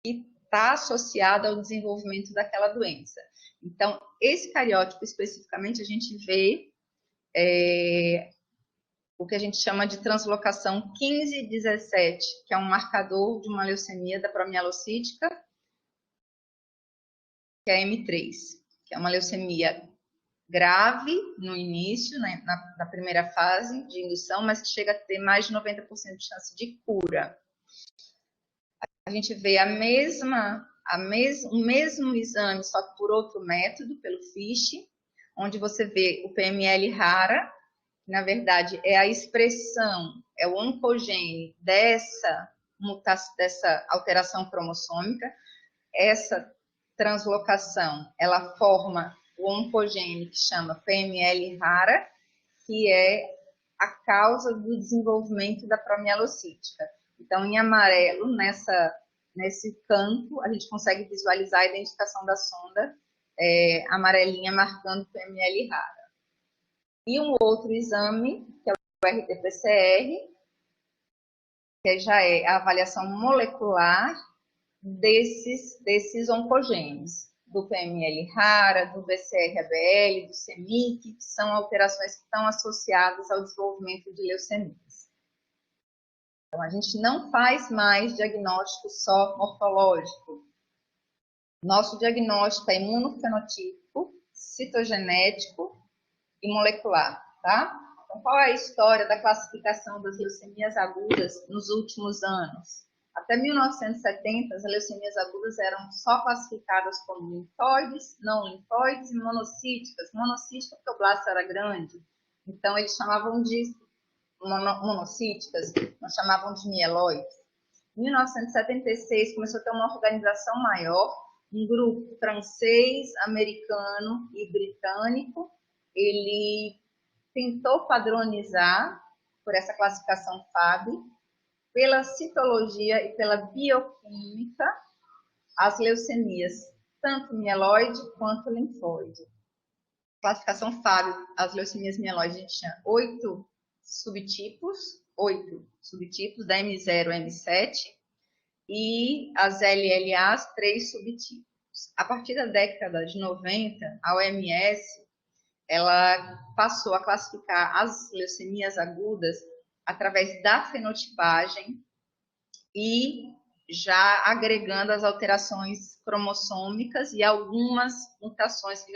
está associada ao desenvolvimento daquela doença. Então, esse cariótipo especificamente, a gente vê o que a gente chama de translocação 15-17, que é um marcador de uma leucemia da promielocítica, que é a M3, que é uma leucemia grave no início, né, na primeira fase de indução, mas que chega a ter mais de 90% de chance de cura. A gente vê o mesmo exame, só que por outro método, pelo FISH, onde você vê o PML rara, que na verdade é a expressão, é o oncogene dessa alteração cromossômica. Essa translocação, ela forma o oncogene que chama PML rara, que é a causa do desenvolvimento da promielocítica. Então, em amarelo, nesse campo, a gente consegue visualizar a identificação da sonda amarelinha marcando PML rara. E um outro exame, que é o RT-PCR, que já é a avaliação molecular desses oncogenes, do PML rara, do BCR-ABL, do CEMIC, que são alterações que estão associadas ao desenvolvimento de leucemias. Então, a gente não faz mais diagnóstico só morfológico. Nosso diagnóstico é imunofenotípico, citogenético e molecular, tá? Então, qual é a história da classificação das leucemias agudas nos últimos anos? Até 1970, as leucemias agudas eram só classificadas como linfóides, não linfóides e monocíticas. Monocítica porque o blasto era grande, então eles chamavam de monocíticas, não chamavam de mieloides. Em 1976, começou a ter uma organização maior, um grupo francês, americano e britânico. Ele tentou padronizar, por essa classificação FAB, pela citologia e pela bioquímica, as leucemias, tanto mieloide quanto linfóide. Classificação FAB, as leucemias mieloides, a gente tinha 8 subtipos da M0 a M7, e as LLAs, 3 subtipos. A partir da década de 90, a OMS ela passou a classificar as leucemias agudas através da fenotipagem e já agregando as alterações cromossômicas e algumas mutações que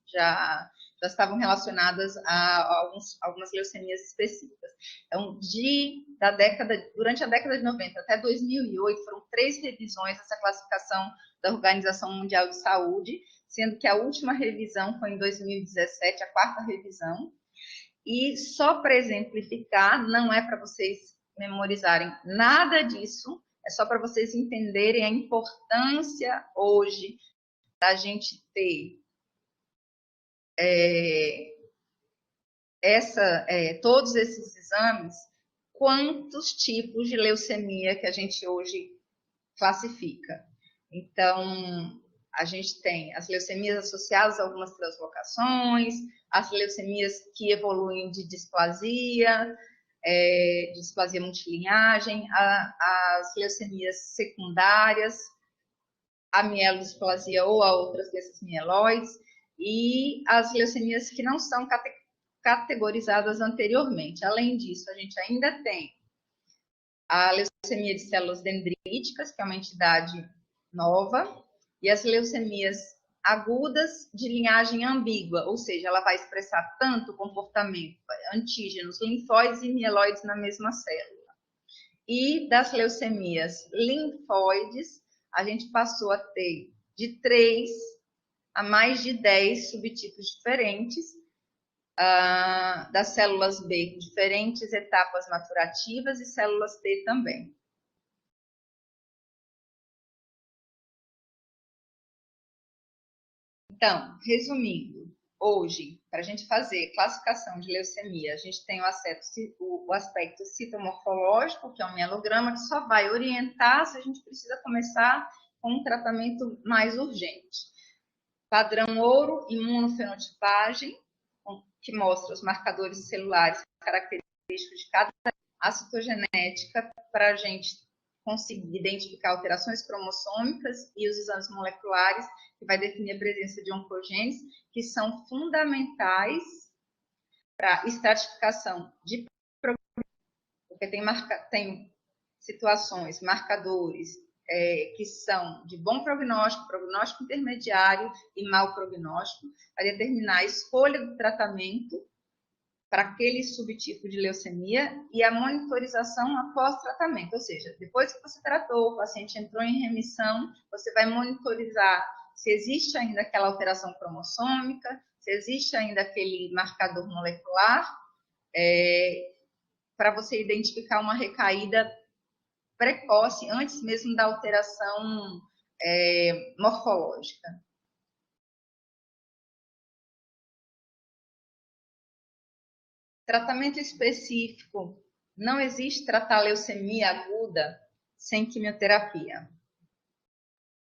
já estavam relacionadas a algumas leucemias específicas. Então, durante a década de 90 até 2008, foram 3 revisões dessa classificação da Organização Mundial de Saúde, sendo que a última revisão foi em 2017, a 4ª revisão. E só para exemplificar, não é para vocês memorizarem nada disso, é só para vocês entenderem a importância hoje da gente ter todos esses exames, quantos tipos de leucemia que a gente hoje classifica. Então, a gente tem as leucemias associadas a algumas translocações, as leucemias que evoluem de displasia multilinhagem, as leucemias secundárias, a mielodisplasia ou a outras doenças mieloides, e as leucemias que não são categorizadas anteriormente. Além disso, a gente ainda tem a leucemia de células dendríticas, que é uma entidade nova, e as leucemias agudas de linhagem ambígua, ou seja, ela vai expressar tanto o comportamento antígenos linfóides e mieloides na mesma célula. E das leucemias linfóides, a gente passou a ter de 3 a mais de 10 subtipos diferentes, das células B, diferentes etapas maturativas e células T também. Então, resumindo, hoje, para a gente fazer classificação de leucemia, a gente tem o aspecto citomorfológico, que é um mielograma, que só vai orientar se a gente precisa começar com um tratamento mais urgente. Padrão ouro, imunofenotipagem, que mostra os marcadores celulares característicos de cada. A citogenética, para a gente conseguir identificar alterações cromossômicas, e os exames moleculares, que vai definir a presença de oncogenes, que são fundamentais para estratificação de porque tem situações, marcadores que são de bom prognóstico, prognóstico intermediário e mau prognóstico, para determinar a escolha do tratamento para aquele subtipo de leucemia e a monitorização após tratamento, ou seja, depois que você tratou, o paciente entrou em remissão, você vai monitorizar se existe ainda aquela alteração cromossômica, se existe ainda aquele marcador molecular, para você identificar uma recaída precoce, antes mesmo da alteração morfológica. Tratamento específico. Não existe tratar leucemia aguda sem quimioterapia.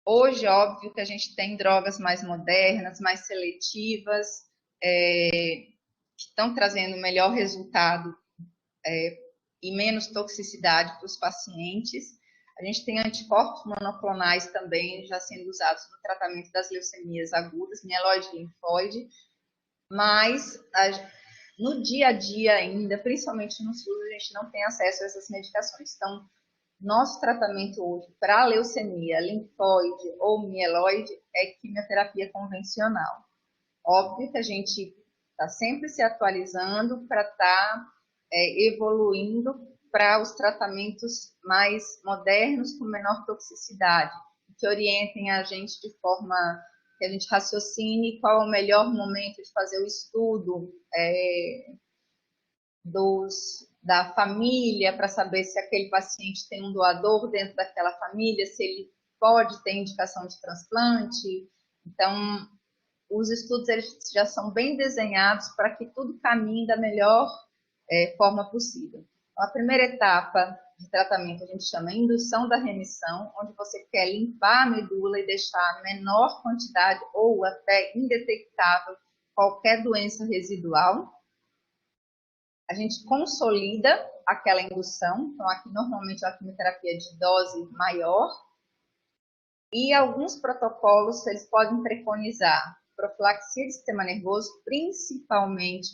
Hoje, óbvio que a gente tem drogas mais modernas, mais seletivas, que estão trazendo melhor resultado e menos toxicidade para os pacientes. A gente tem anticorpos monoclonais também já sendo usados no tratamento das leucemias agudas, mieloide e linfóide, mas no dia a dia ainda, principalmente no SUS, a gente não tem acesso a essas medicações. Então, nosso tratamento hoje para leucemia, linfóide ou mieloide é quimioterapia convencional. Óbvio que a gente está sempre se atualizando para estar evoluindo para os tratamentos mais modernos, com menor toxicidade, que orientem a gente de forma que a gente raciocine qual é o melhor momento de fazer o estudo da família, para saber se aquele paciente tem um doador dentro daquela família, se ele pode ter indicação de transplante. Então, os estudos eles já são bem desenhados para que tudo caminhe da melhor forma possível. Então, a primeira etapa de tratamento a gente chama indução da remissão, onde você quer limpar a medula e deixar a menor quantidade ou até indetectável qualquer doença residual. A gente consolida aquela indução, então aqui normalmente a quimioterapia é de dose maior, e alguns protocolos eles podem preconizar profilaxia do sistema nervoso, principalmente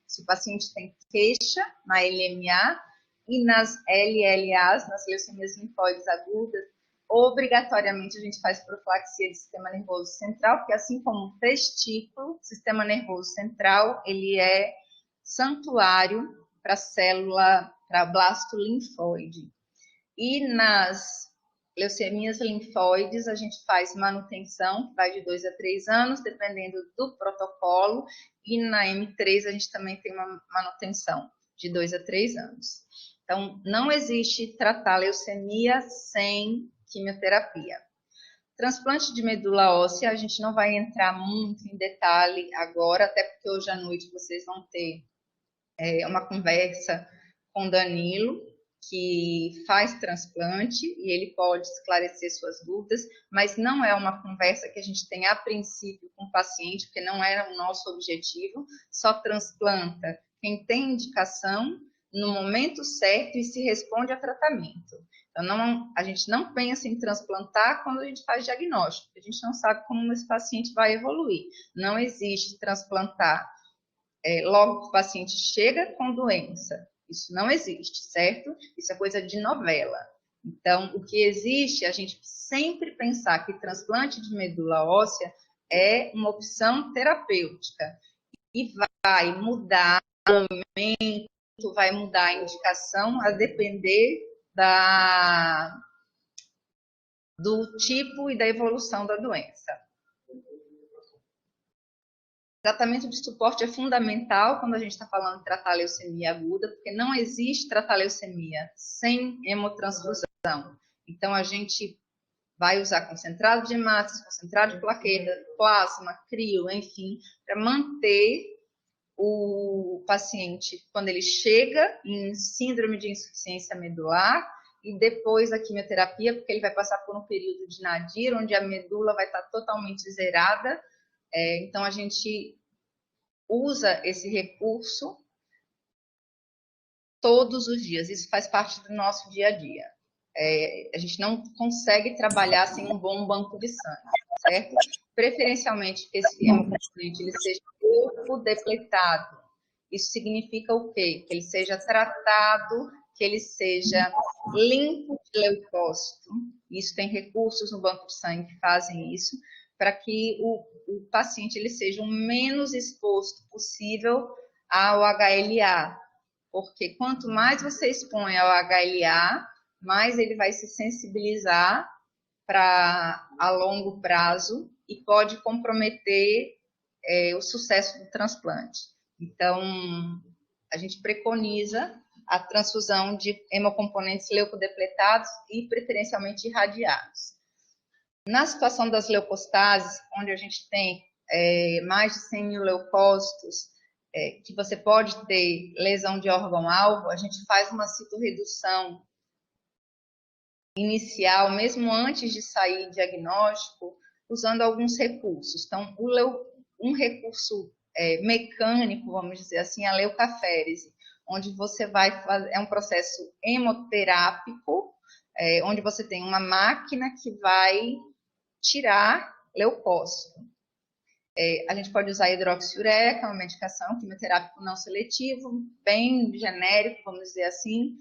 se o paciente tem queixa na LMA e nas LLAs, nas leucemias linfóides agudas, obrigatoriamente a gente faz profilaxia do sistema nervoso central, porque assim como o testículo, o sistema nervoso central, ele é santuário para a célula, para blasto linfóide. E nas leucemias linfóides, a gente faz manutenção, que vai de 2 a 3 anos, dependendo do protocolo, e na M3 a gente também tem uma manutenção de 2 a 3 anos. Então, não existe tratar leucemia sem quimioterapia. Transplante de medula óssea, a gente não vai entrar muito em detalhe agora, até porque hoje à noite vocês vão ter uma conversa com Danilo, que faz transplante, e ele pode esclarecer suas dúvidas, mas não é uma conversa que a gente tem a princípio com o paciente, porque não era o nosso objetivo, só transplanta quem tem indicação no momento certo e se responde a tratamento. Então, a gente não pensa em transplantar quando a gente faz diagnóstico, a gente não sabe como esse paciente vai evoluir. Não existe transplantar logo que o paciente chega com doença. Isso não existe, certo? Isso é coisa de novela. Então, o que existe é a gente sempre pensar que transplante de medula óssea é uma opção terapêutica e vai mudar o momento, vai mudar a indicação a depender do tipo e da evolução da doença. Tratamento de suporte é fundamental quando a gente está falando de tratar a leucemia aguda, porque não existe tratar leucemia sem hemotransfusão. Então, a gente vai usar concentrado de hemácias, concentrado de plaqueta, plasma, crio, enfim, para manter o paciente, quando ele chega em síndrome de insuficiência medular, e depois da quimioterapia, porque ele vai passar por um período de nadir, onde a medula vai estar totalmente zerada. Então, a gente usa esse recurso todos os dias. Isso faz parte do nosso dia a dia. A gente não consegue trabalhar sem um bom banco de sangue, certo? Preferencialmente que esse hemocomponente ele seja leucodepletado. Isso significa o quê? Que ele seja tratado, que ele seja limpo de leucócito. Isso tem recursos no banco de sangue que fazem isso, para que o paciente ele seja o menos exposto possível ao HLA, porque quanto mais você expõe ao HLA, mais ele vai se sensibilizar para a longo prazo e pode comprometer o sucesso do transplante. Então, a gente preconiza a transfusão de hemocomponentes leucodepletados e preferencialmente irradiados. Na situação das leucostases, onde a gente tem mais de 100 mil leucócitos, que você pode ter lesão de órgão-alvo, a gente faz uma citorredução inicial, mesmo antes de sair diagnóstico, usando alguns recursos. Então, um recurso mecânico, vamos dizer assim, a leucaférese, onde você vai fazer, é um processo hemoterápico, onde você tem uma máquina que vai tirar leucócito. A gente pode usar hidroxiureca, uma medicação quimioterápico não seletivo, bem genérico, vamos dizer assim,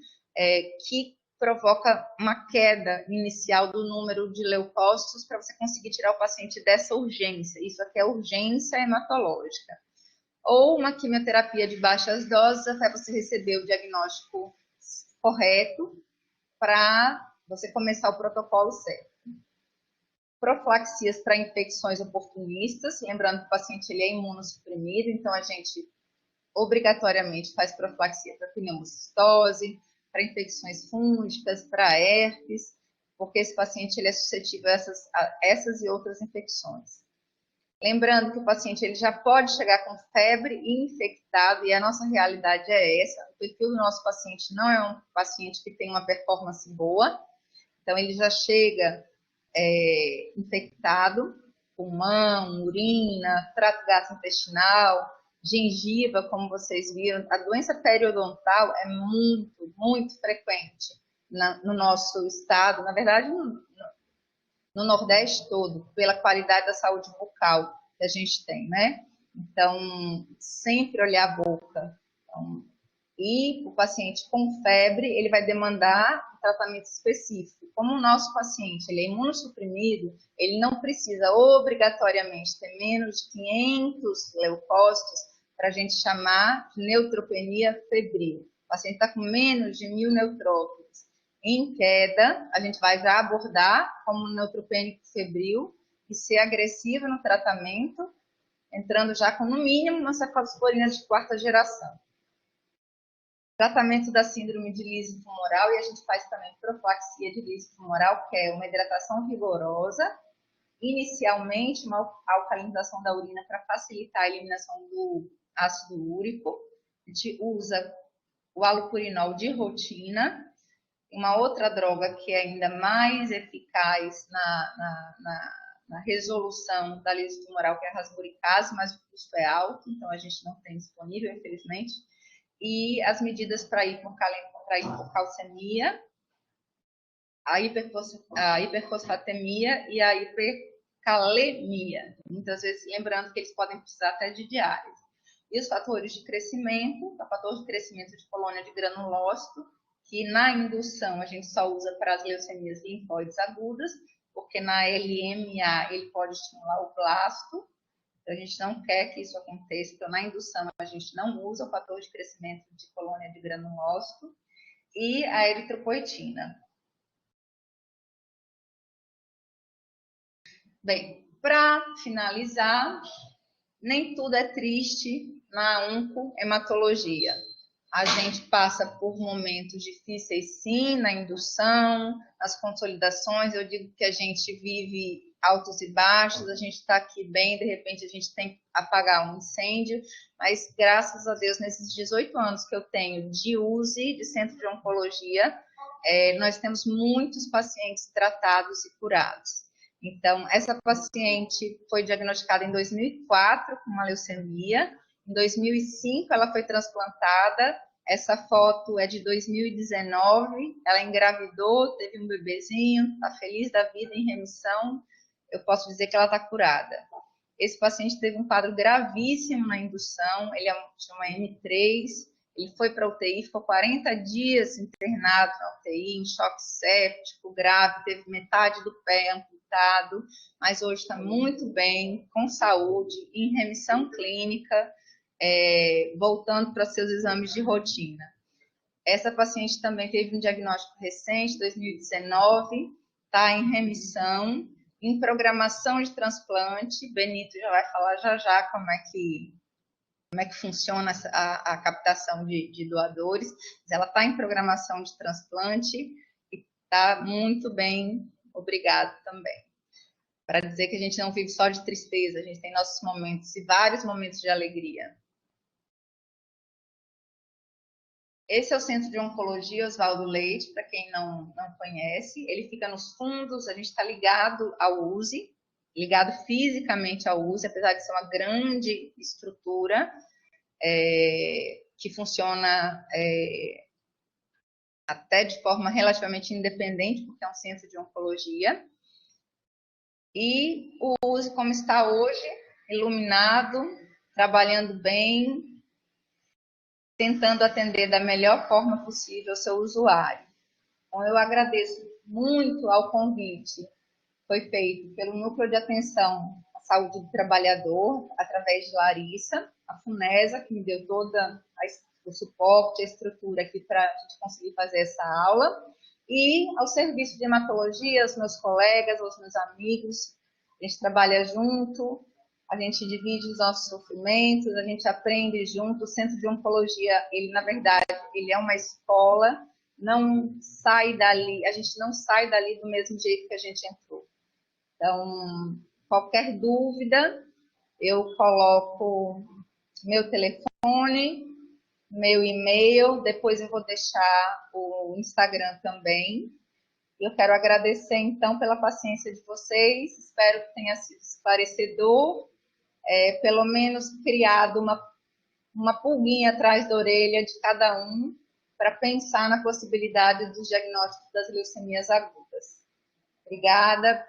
que provoca uma queda inicial do número de leucócitos para você conseguir tirar o paciente dessa urgência. Isso aqui é urgência hematológica. Ou uma quimioterapia de baixas doses até você receber o diagnóstico correto para você começar o protocolo certo. Profilaxias para infecções oportunistas, lembrando que o paciente ele é imunossuprimido, então a gente obrigatoriamente faz profilaxia para pneumocistose, para infecções fúngicas, para herpes, porque esse paciente ele é suscetível a essas e outras infecções. Lembrando que o paciente ele já pode chegar com febre e infectado, e a nossa realidade é essa. O perfil do nosso paciente não é um paciente que tem uma performance boa, então ele já chega infectado, pulmão, urina, trato gastrointestinal, gengiva, como vocês viram. A doença periodontal é muito, muito frequente no nosso estado, na verdade, no Nordeste todo, pela qualidade da saúde bucal que a gente tem, né? Então, sempre olhar a boca. Então, e o paciente com febre, ele vai demandar um tratamento específico. Como o nosso paciente ele é imunossuprimido, ele não precisa obrigatoriamente ter menos de 500 leucócitos para a gente chamar de neutropenia febril. O paciente está com menos de 1.000 neutrófilos em queda, a gente vai já abordar como neutropênico febril e ser agressivo no tratamento, entrando já com, no mínimo, uma cefalosporina de quarta geração. Tratamento da síndrome de lise tumoral, e a gente faz também profilaxia de lise tumoral, que é uma hidratação rigorosa, inicialmente uma alcalinização da urina para facilitar a eliminação do ácido úrico. A gente usa o halopurinol de rotina. Uma outra droga que é ainda mais eficaz na resolução da lise tumoral, que é a rasburicase, mas o custo é alto, então a gente não tem disponível, infelizmente. E as medidas para hipocalcemia, a hiperfosfatemia e a hipercalemia. Muitas vezes, lembrando que eles podem precisar até de diálise. E os fatores de crescimento, o fator de crescimento de colônia de granulócito, que na indução a gente só usa para as leucemias linfóides agudas, porque na LMA ele pode estimular o blasto. Então, a gente não quer que isso aconteça. Então, na indução, a gente não usa o fator de crescimento de colônia de granulócito e a eritropoetina. Bem, para finalizar, nem tudo é triste na oncohematologia. A gente passa por momentos difíceis, sim, na indução, nas consolidações. Eu digo que a gente vive altos e baixos, a gente está aqui bem, de repente a gente tem que apagar um incêndio, mas graças a Deus, nesses 18 anos que eu tenho de USE, de Centro de Oncologia, nós temos muitos pacientes tratados e curados. Então, essa paciente foi diagnosticada em 2004 com uma leucemia. Em 2005, ela foi transplantada. Essa foto é de 2019. Ela engravidou, teve um bebezinho, está feliz da vida, em remissão. Eu posso dizer que ela está curada. Esse paciente teve um quadro gravíssimo na indução. Ele tinha uma M3. Ele foi para a UTI, ficou 40 dias internado na UTI, em choque séptico grave, teve metade do pé amputado, mas hoje está muito bem, com saúde, em remissão clínica, voltando para seus exames de rotina. Essa paciente também teve um diagnóstico recente, 2019, está em remissão, em programação de transplante. Benito já vai falar já como é que funciona a captação de doadores. Ela está em programação de transplante e está muito bem, obrigado também. Para dizer que a gente não vive só de tristeza, a gente tem nossos momentos e vários momentos de alegria. Esse é o Centro de Oncologia Oswaldo Leite, para quem não conhece. Ele fica nos fundos, a gente está ligado ao USE, ligado fisicamente ao USE, apesar de ser uma grande estrutura, que funciona até de forma relativamente independente, porque é um centro de oncologia. E o USE, como está hoje, iluminado, trabalhando bem, tentando atender da melhor forma possível o seu usuário. Então, eu agradeço muito ao convite que foi feito pelo Núcleo de Atenção à Saúde do Trabalhador, através de Larissa, a FUNESA, que me deu toda o suporte, a estrutura aqui para a gente conseguir fazer essa aula, e ao Serviço de Hematologia, aos meus colegas, aos meus amigos. A gente trabalha junto, a gente divide os nossos sofrimentos, a gente aprende junto. O Centro de Oncologia, ele, na verdade, ele é uma escola, não sai dali, a gente não sai dali do mesmo jeito que a gente entrou. Então, qualquer dúvida, eu coloco meu telefone, meu e-mail, depois eu vou deixar o Instagram também. Eu quero agradecer, então, pela paciência de vocês, espero que tenha sido esclarecedor, pelo menos criado uma pulguinha atrás da orelha de cada um, para pensar na possibilidade dos diagnósticos das leucemias agudas. Obrigada.